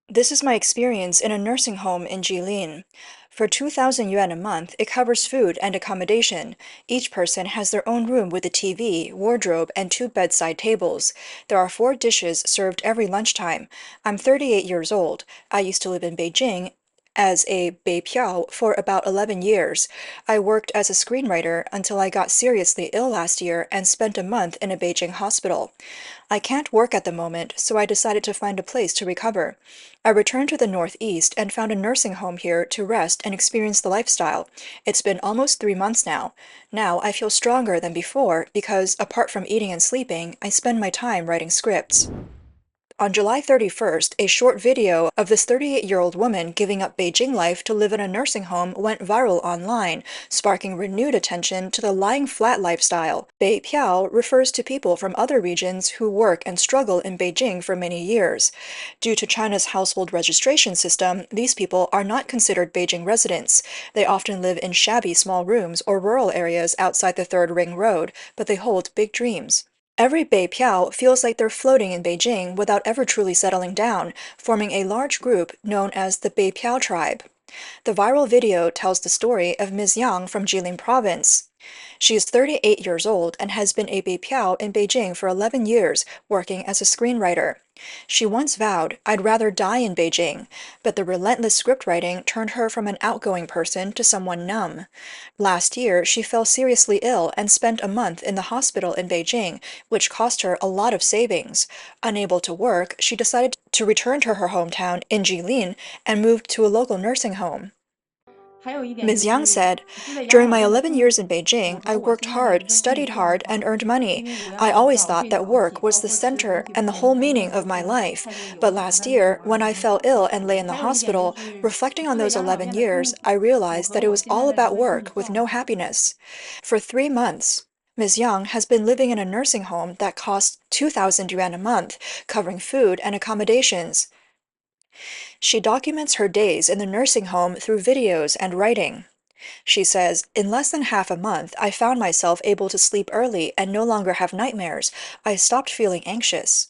This is my experience in a nursing home in Jilin. For 2,000 yuan a month, it covers food and accommodation. Each person has their own room with a TV, wardrobe, and two bedside tables. There are four dishes served every lunchtime. I'm 38 years old. I used to live in Beijing as a Beipiao for about 11 years. I worked as a screenwriter until I got seriously ill last year and spent a month in a Beijing hospital. I can't work at the moment, so I decided to find a place to recover. I returned to the Northeast and found a nursing home here to rest and experience the lifestyle. It's been almost 3 months now. Now I feel stronger than before because, apart from eating and sleeping, I spend my time writing scripts. On July 31st, a short video of this 38-year-old woman giving up Beijing life to live in a nursing home went viral online, sparking renewed attention to the lying flat lifestyle. Beipiao refers to people from other regions who work and struggle in Beijing for many years. Due to China's household registration system, these people are not considered Beijing residents. They often live in shabby small rooms or rural areas outside the Third Ring Road, but they hold big dreams. Every Beipiao feels like they're floating in Beijing without ever truly settling down, forming a large group known as the Beipiao tribe. The viral video tells the story of Ms. Yang from Jilin province. She is 38 years old and has been a Beipiao in Beijing for 11 years, working as a screenwriter. She once vowed, "I'd rather die in Beijing," but the relentless scriptwriting turned her from an outgoing person to someone numb. Last year, she fell seriously ill and spent a month in the hospital in Beijing, which cost her a lot of savings. Unable to work, she decided to return to her hometown in Jilin and moved to a local nursing home. 还有一点就 Ms. Yang 是 said, 住在养 "During 老 my院的 11 住 years in Beijing, 我 I 和我 worked 现在的一 hard, 个经济 studied 状 hard, 况，and earned 因 money. 为我 I 要 always 早 thought 睡 that 早 work 起，was 包 the 括吃东 center 西 and 不 the whole 能太 meaning 过 of my 分 life. 太过油 But 炸，last 但是我 year, 玩儿 when 的 I 很 fell 爽。ill and lay in the 还有一点就 hospital, 是 reflecting on 住在 those 养老 11 院的 years, 住，I 我 realized 和 that it 我 was 现在 all 的一 about 个心理 work with 状 no 态。happiness. For 3 months, Ms. Young has been living in a nursing home that costs 2,000 yuan a month, covering food and accommodations. She documents her days in the nursing home through videos and writing. She says, "In less than half a month, I found myself able to sleep early and no longer have nightmares. I stopped feeling anxious."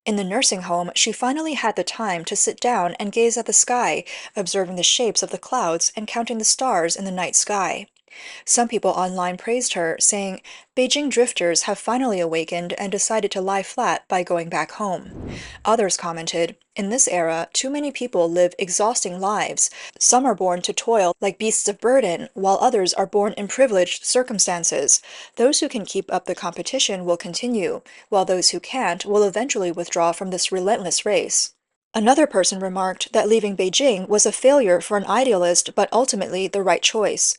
In the nursing home, she finally had the time to sit down and gaze at the sky, observing the shapes of the clouds and counting the stars in the night sky. Some people online praised her, saying, "Beijing drifters have finally awakened and decided to lie flat by going back home." Others commented, "In this era, too many people live exhausting lives. Some are born to toil like beasts of burden, while others are born in privileged circumstances. Those who can keep up the competition will continue, while those who can't will eventually withdraw from this relentless race." Another person remarked that leaving Beijing was a failure for an idealist but ultimately the right choice.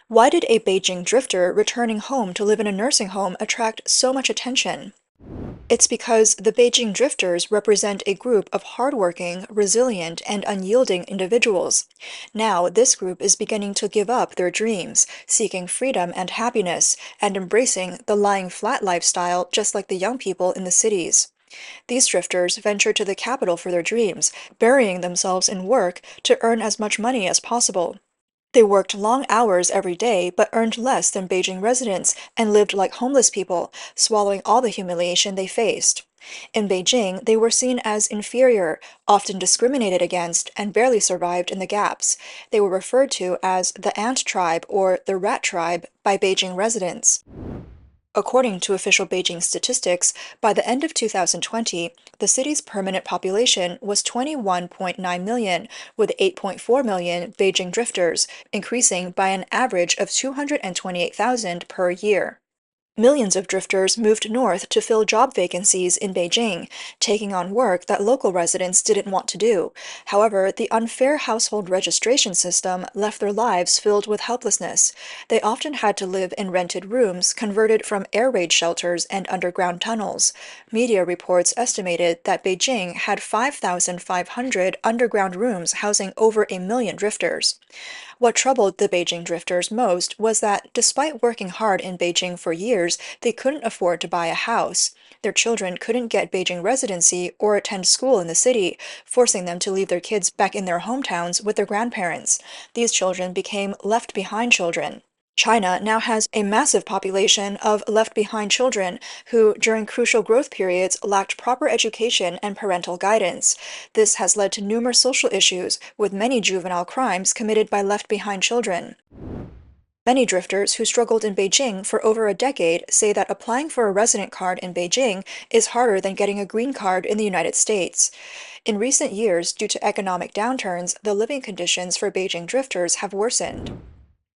Why did a Beijing drifter returning home to live in a nursing home attract so much attention? It's because the Beijing drifters represent a group of hardworking, resilient, and unyielding individuals. Now, this group is beginning to give up their dreams, seeking freedom and happiness, and embracing the lying flat lifestyle just like the young people in the cities. These drifters venture to the capital for their dreams, burying themselves in work to earn as much money as possible. They worked long hours every day but earned less than Beijing residents and lived like homeless people, swallowing all the humiliation they faced. In Beijing, they were seen as inferior, often discriminated against, and barely survived in the gaps. They were referred to as the ant tribe or the rat tribe by Beijing residents. According to official Beijing statistics, by the end of 2020, the city's permanent population was 21.9 million, with 8.4 million Beijing drifters, increasing by an average of 228,000 per year. Millions of drifters moved north to fill job vacancies in Beijing, taking on work that local residents didn't want to do. However, the unfair household registration system left their lives filled with helplessness. They often had to live in rented rooms converted from air raid shelters and underground tunnels. Media reports estimated that Beijing had 5,500 underground rooms housing over a million drifters. What troubled the Beijing drifters most was that, despite working hard in Beijing for years, they couldn't afford to buy a house. Their children couldn't get Beijing residency or attend school in the city, forcing them to leave their kids back in their hometowns with their grandparents. These children became left behind children. China now has a massive population of left-behind children who, during crucial growth periods, lacked proper education and parental guidance. This has led to numerous social issues, with many juvenile crimes committed by left-behind children. Many drifters who struggled in Beijing for over a decade say that applying for a resident card in Beijing is harder than getting a green card in the United States. In recent years, due to economic downturns, the living conditions for Beijing drifters have worsened.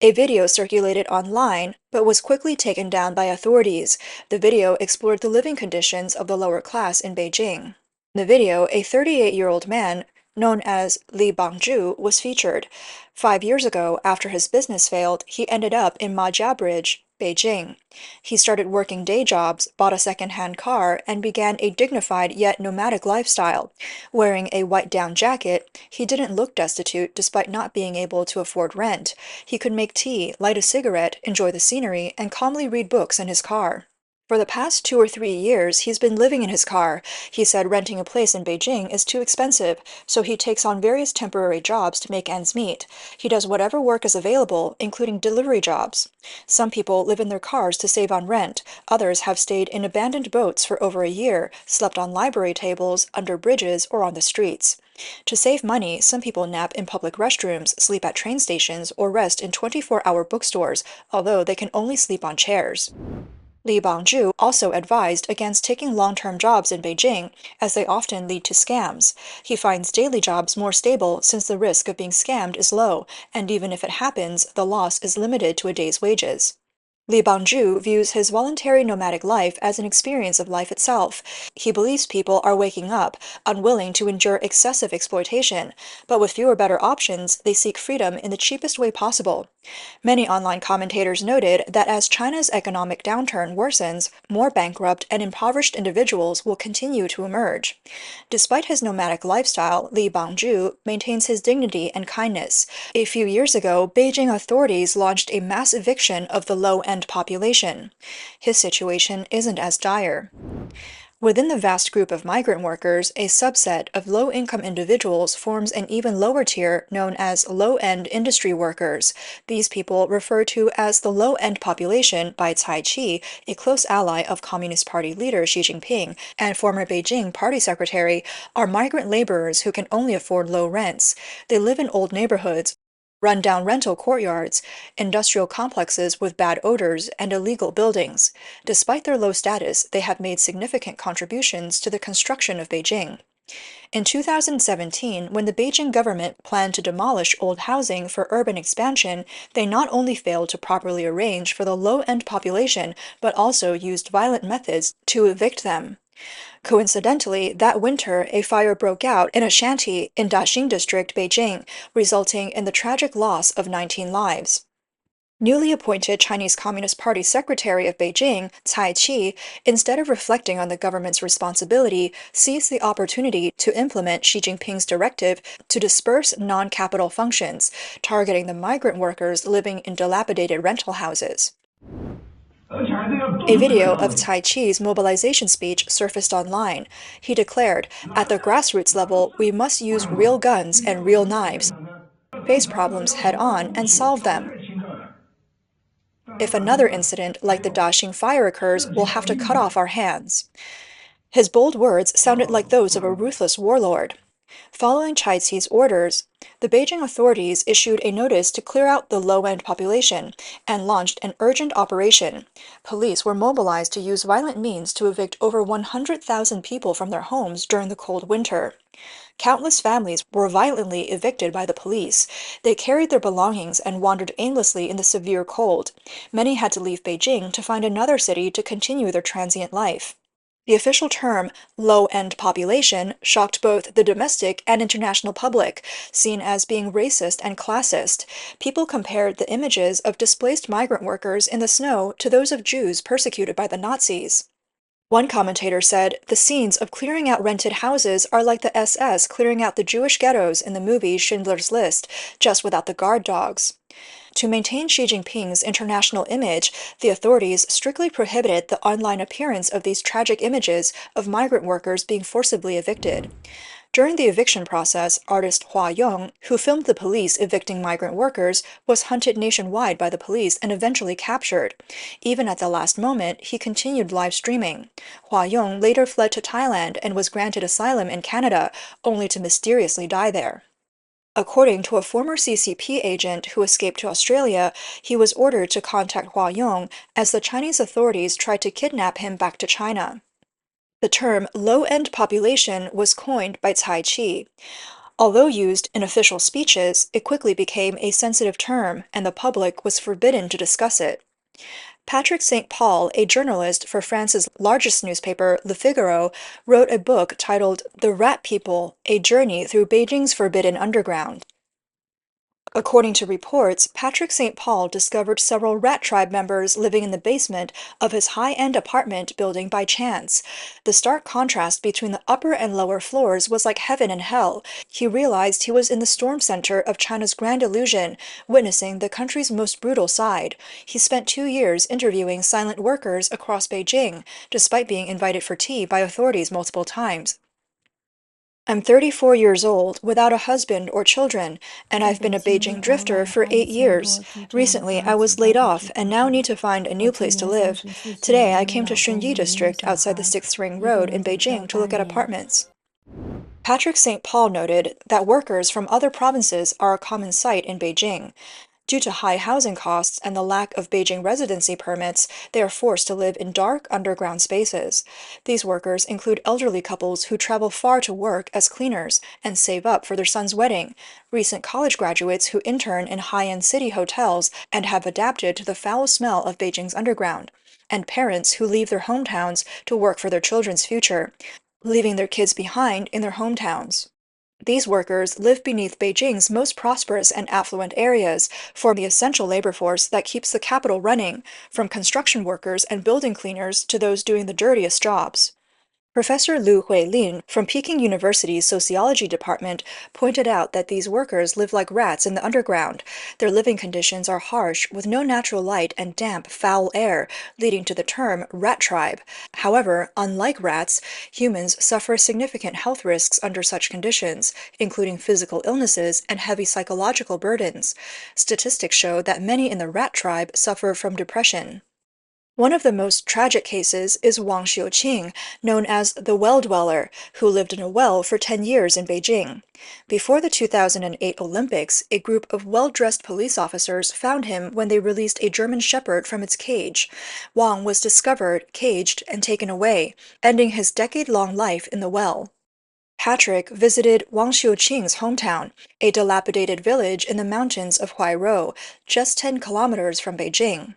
A video circulated online, but was quickly taken down by authorities. The video explored the living conditions of the lower class in Beijing. In the video, a 38-year-old man known as Li Bangzhu was featured. 5 years ago, after his business failed, he ended up in Majia Bridge, Beijing. He started working day jobs, bought a second-hand car, and began a dignified yet nomadic lifestyle. Wearing a white down jacket, he didn't look destitute despite not being able to afford rent. He could make tea, light a cigarette, enjoy the scenery, and calmly read books in his car. For the past 2 or 3 years, he's been living in his car. He said renting a place in Beijing is too expensive, so he takes on various temporary jobs to make ends meet. He does whatever work is available, including delivery jobs. Some people live in their cars to save on rent. Others have stayed in abandoned boats for over a year, slept on library tables, under bridges, or on the streets. To save money, some people nap in public restrooms, sleep at train stations, or rest in 24-hour bookstores, although they can only sleep on chairs. Li Bangzhu also advised against taking long-term jobs in Beijing, as they often lead to scams. He finds daily jobs more stable since the risk of being scammed is low, and even if it happens, the loss is limited to a day's wages. Li Bangzhu views his voluntary nomadic life as an experience of life itself. He believes people are waking up, unwilling to endure excessive exploitation, but with fewer better options, they seek freedom in the cheapest way possible. Many online commentators noted that as China's economic downturn worsens, more bankrupt and impoverished individuals will continue to emerge. Despite his nomadic lifestyle, Li Bangzhu maintains his dignity and kindness. A few years ago, Beijing authorities launched a mass eviction of the low-end population. His situation isn't as dire. Within the vast group of migrant workers, a subset of low-income individuals forms an even lower tier known as low-end industry workers. These people, referred to as the low-end population by Cai Qi, a close ally of Communist Party leader Xi Jinping and former Beijing party secretary, are migrant laborers who can only afford low rents. They live in old neighborhoods, run-down rental courtyards, industrial complexes with bad odors, and illegal buildings. Despite their low status, they have made significant contributions to the construction of Beijing. In 2017, when the Beijing government planned to demolish old housing for urban expansion, they not only failed to properly arrange for the low-end population, but also used violent methods to evict them. Coincidentally, that winter, a fire broke out in a shanty in Daxing District, Beijing, resulting in the tragic loss of 19 lives. Newly appointed Chinese Communist Party Secretary of Beijing, Cai Qi, instead of reflecting on the government's responsibility, seized the opportunity to implement Xi Jinping's directive to disperse non-capital functions, targeting the migrant workers living in dilapidated rental houses. A video of Cai Qi's mobilization speech surfaced online. He declared, "At the grassroots level, we must use real guns and real knives, face problems head-on and solve them. If another incident like the Daxing fire occurs, we'll have to cut off our hands." His bold words sounded like those of a ruthless warlord. Following Cai Qi's orders, the Beijing authorities issued a notice to clear out the low-end population and launched an urgent operation. Police were mobilized to use violent means to evict over 100,000 people from their homes during the cold winter. Countless families were violently evicted by the police. They carried their belongings and wandered aimlessly in the severe cold. Many had to leave Beijing to find another city to continue their transient life. The official term, low-end population, shocked both the domestic and international public, seen as being racist and classist. People compared the images of displaced migrant workers in the snow to those of Jews persecuted by the Nazis. One commentator said, "The scenes of clearing out rented houses are like the SS clearing out the Jewish ghettos in the movie Schindler's List, just without the guard dogs." To maintain Xi Jinping's international image, the authorities strictly prohibited the online appearance of these tragic images of migrant workers being forcibly evicted. During the eviction process, artist Hua Yong, who filmed the police evicting migrant workers, was hunted nationwide by the police and eventually captured. Even at the last moment, he continued live streaming. Hua Yong later fled to Thailand and was granted asylum in Canada, only to mysteriously die there. According to a former CCP agent who escaped to Australia, he was ordered to contact Hua Yong as the Chinese authorities tried to kidnap him back to China. The term low-end population was coined by Cai Qi. Although used in official speeches, it quickly became a sensitive term, and the public was forbidden to discuss it. Patrick St. Paul, a journalist for France's largest newspaper, Le Figaro, wrote a book titled The Rat People: A Journey Through Beijing's Forbidden Underground. According to reports, Patrick St. Paul discovered several rat tribe members living in the basement of his high-end apartment building by chance. The stark contrast between the upper and lower floors was like heaven and hell. He realized he was in the storm center of China's grand illusion, witnessing the country's most brutal side. He spent 2 years interviewing silent workers across Beijing, despite being invited for tea by authorities multiple times. I'm 34 years old, without a husband or children, and I've been a Beijing drifter for 8 years. Recently, I was laid off and now need to find a new place to live. Today, I came to Shunyi District outside the 6th Ring Road in Beijing to look at apartments. Patrick St. Paul noted that workers from other provinces are a common sight in Beijing. Due to high housing costs and the lack of Beijing residency permits, they are forced to live in dark, underground spaces. These workers include elderly couples who travel far to work as cleaners and save up for their son's wedding, recent college graduates who intern in high-end city hotels and have adapted to the foul smell of Beijing's underground, and parents who leave their hometowns to work for their children's future, leaving their kids behind in their hometowns. These workers live beneath Beijing's most prosperous and affluent areas, form the essential labor force that keeps the capital running, from construction workers and building cleaners to those doing the dirtiest jobs. Professor Lu Huilin from Peking University's Sociology Department pointed out that these workers live like rats in the underground. Their living conditions are harsh, with no natural light and damp, foul air, leading to the term rat tribe. However, unlike rats, humans suffer significant health risks under such conditions, including physical illnesses and heavy psychological burdens. Statistics show that many in the rat tribe suffer from depression. One of the most tragic cases is Wang Xiuqing, known as the Well Dweller, who lived in a well for 10 years in Beijing. Before the 2008 Olympics, a group of well-dressed police officers found him when they released a German Shepherd from its cage. Wang was discovered, caged, and taken away, ending his decade-long life in the well. Patrick visited Wang Xiuqing's hometown, a dilapidated village in the mountains of Huairou, just 10 kilometers from Beijing.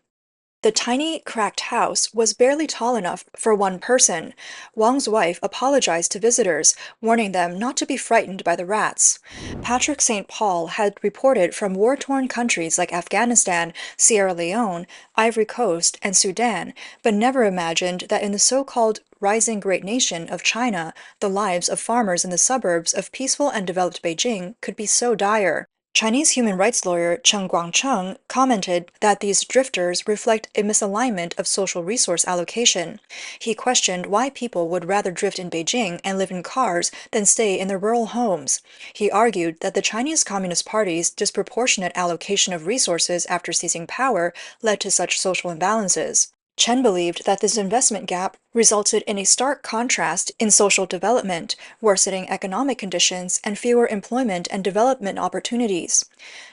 The tiny, cracked house was barely tall enough for one person. Wang's wife apologized to visitors, warning them not to be frightened by the rats. Patrick St. Paul had reported from war-torn countries like Afghanistan, Sierra Leone, Ivory Coast, and Sudan, but never imagined that in the so-called rising great nation of China, the lives of farmers in the suburbs of peaceful and developed Beijing could be so dire. Chinese human rights lawyer Chen Guangcheng commented that these drifters reflect a misalignment of social resource allocation. He questioned why people would rather drift in Beijing and live in cars than stay in their rural homes. He argued that the Chinese Communist Party's disproportionate allocation of resources after seizing power led to such social imbalances. Chen believed that this investment gap resulted in a stark contrast in social development, worsening economic conditions, and fewer employment and development opportunities.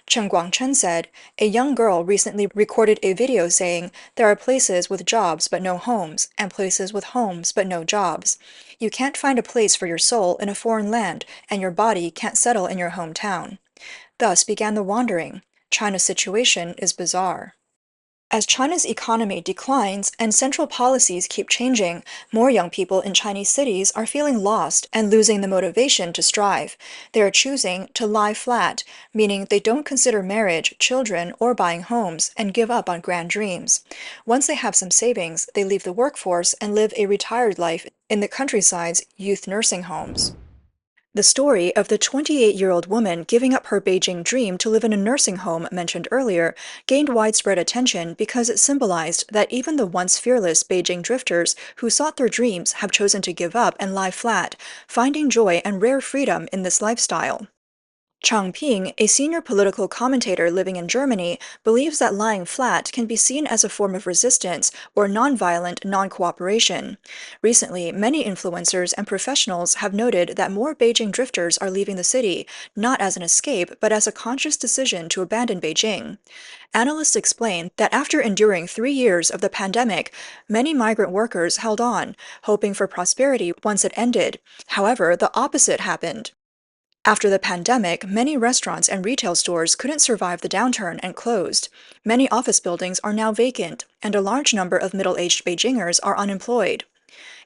Chen Guangchen said, "A young girl recently recorded a video saying, 'There are places with jobs but no homes, and places with homes but no jobs. You can't find a place for your soul in a foreign land, and your body can't settle in your hometown.' Thus began the wandering. China's situation is bizarre." As China's economy declines and central policies keep changing, more young people in Chinese cities are feeling lost and losing the motivation to strive. They are choosing to lie flat, meaning they don't consider marriage, children, or buying homes, and give up on grand dreams. Once they have some savings, they leave the workforce and live a retired life in the countryside's youth nursing homes. The story of the 28-year-old woman giving up her Beijing dream to live in a nursing home mentioned earlier gained widespread attention because it symbolized that even the once fearless Beijing drifters who sought their dreams have chosen to give up and lie flat, finding joy and rare freedom in this lifestyle. Chang Ping, a senior political commentator living in Germany, believes that lying flat can be seen as a form of resistance or nonviolent non-cooperation. Recently, many influencers and professionals have noted that more Beijing drifters are leaving the city, not as an escape, but as a conscious decision to abandon Beijing. Analysts explain that after enduring 3 years of the pandemic, many migrant workers held on, hoping for prosperity once it ended. However, the opposite happened. After the pandemic, many restaurants and retail stores couldn't survive the downturn and closed. Many office buildings are now vacant, and a large number of middle-aged Beijingers are unemployed.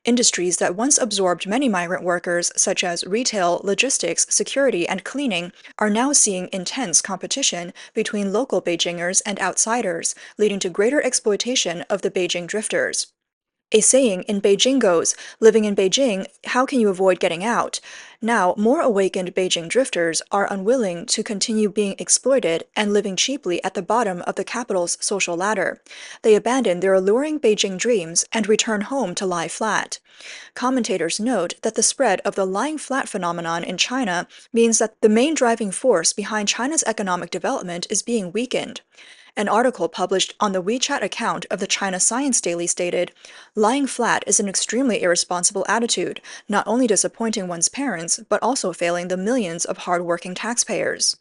Industries that once absorbed many migrant workers, such as retail, logistics, security, and cleaning, are now seeing intense competition between local Beijingers and outsiders, leading to greater exploitation of the Beijing drifters. A saying in Beijing goes, living in Beijing, how can you avoid getting out? Now, more awakened Beijing drifters are unwilling to continue being exploited and living cheaply at the bottom of the capital's social ladder. They abandon their alluring Beijing dreams and return home to lie flat. Commentators note that the spread of the lying flat phenomenon in China means that the main driving force behind China's economic development is being weakened. An article published on the WeChat account of the China Science Daily stated, lying flat is an extremely irresponsible attitude, not only disappointing one's parents, but also failing the millions of hard-working taxpayers.